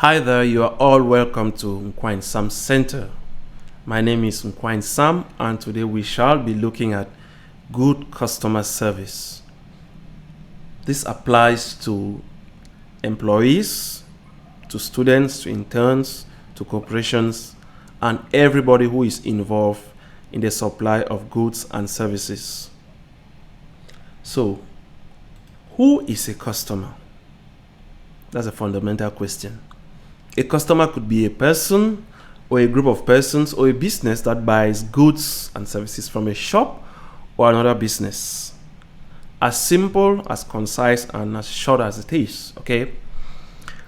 Hi there, you are all welcome to Nkwain Sam Center. My name is Nkwain Sam, and today we shall be looking at good customer service. This applies to employees, to students, to interns, to corporations, and everybody who is involved in the supply of goods and services. So, who is a customer? That's a fundamental question. A customer could be a person or a group of persons or a business that buys goods and services from a shop or another business. As simple, as concise, and as short as it is, okay?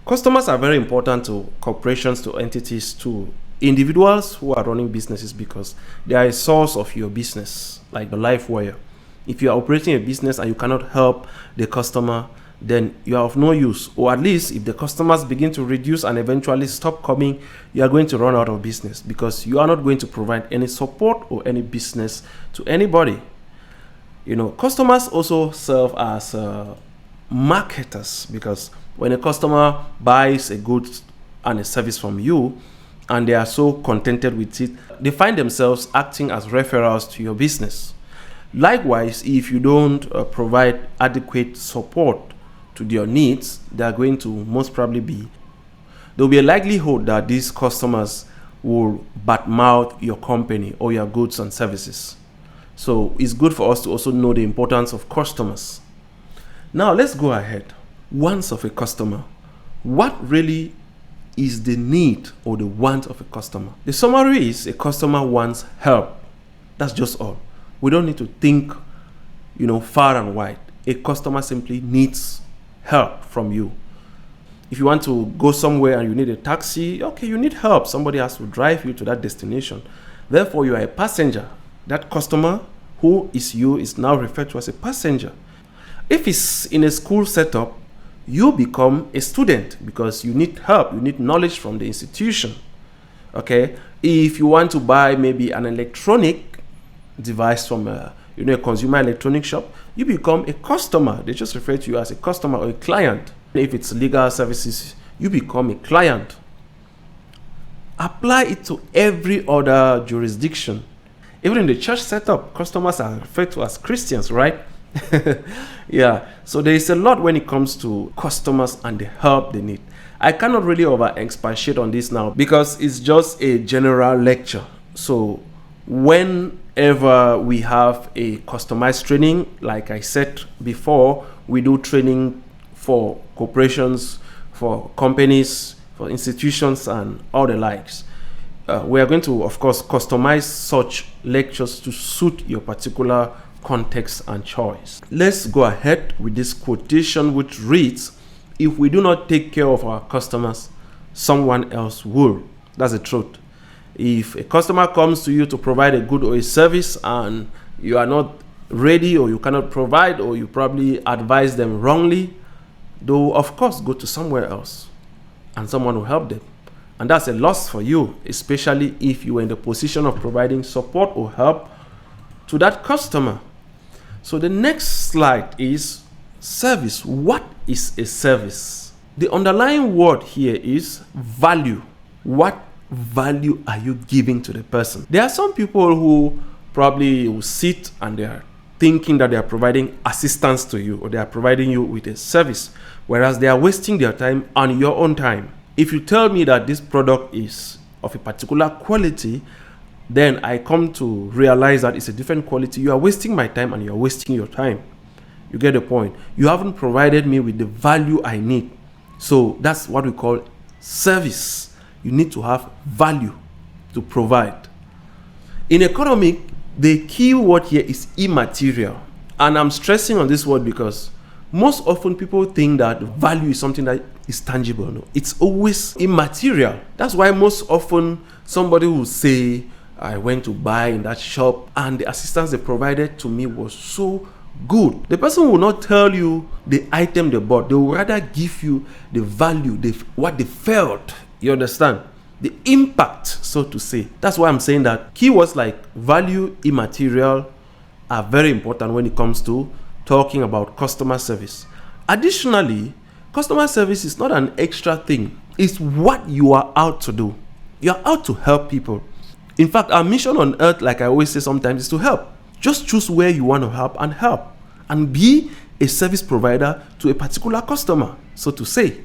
Customers are very important to corporations, to entities, to individuals who are running businesses because they are a source of your business, like the life wire. If you are operating a business and you cannot help the customer, then you are of no use, or at least if the customers begin to reduce and eventually stop coming, you are going to run out of business because you are not going to provide any support or any business to anybody. Customers also serve as marketers because when a customer buys a good and a service from you and they are so contented with it, they find themselves acting as referrals to your business. Likewise, if you don't provide adequate support to their needs, they are going to most probably there'll be a likelihood that these customers will badmouth your company or your goods and services. So it's good for us to also know the importance of customers. Now let's go ahead. Wants of a customer. What really is the need or the want of a customer? The summary is a customer wants help. That's just all. We don't need to think, far and wide. A customer simply needs help from you. If you want to go somewhere and you need a taxi, okay, you need help. Somebody has to drive you to that destination. Therefore, you are a passenger. That customer who is you is now referred to as a passenger. If it's in a school setup, you become a student because you need help. You need knowledge from the institution. Okay. If you want to buy maybe an electronic device from a consumer electronic shop, you become a customer. They just refer to you as a customer or a client. If it's legal services, you become a client. Apply it to every other jurisdiction. Even in the church setup, customers are referred to as Christians, right? Yeah. So there is a lot when it comes to customers and the help they need. I cannot really over-expatiate on this now because it's just a general lecture. So whenever we have a customized training, like I said before, we do training for corporations, for companies, for institutions, and all the likes. We are going to, of course, customize such lectures to suit your particular context and choice. Let's go ahead with this quotation, which reads, "If we do not take care of our customers, someone else will." That's the truth. If a customer comes to you to provide a good or a service and you are not ready or you cannot provide or you probably advise them wrongly, they'll of course go to somewhere else and someone will help them. And that's a loss for you, especially if you are in the position of providing support or help to that customer. So the next slide is service. What is a service? The underlying word here is value. What value are you giving to the person? There are some people who probably will sit and they are thinking that they are providing assistance to you or they are providing you with a service, whereas they are wasting their time and your own time. If you tell me that this product is of a particular quality, then I come to realize that it's a different quality. You are wasting my time and you are wasting your time. You get the point. You haven't provided me with the value I need. So that's what we call service. You need to have value to provide. In economic, the key word here is immaterial. And I'm stressing on this word because most often people think that value is something that is tangible. No, it's always immaterial. That's why most often somebody will say, I went to buy in that shop and the assistance they provided to me was so good. The person will not tell you the item they bought. They will rather give you the value, what they felt. You understand? The impact, so to say. That's why I'm saying that keywords like value, immaterial are very important when it comes to talking about customer service. Additionally, customer service is not an extra thing. It's what you are out to do. You're out to help people. In fact, our mission on earth, like I always say sometimes, is to help. Just choose where you want to help and be a service provider to a particular customer, so to say.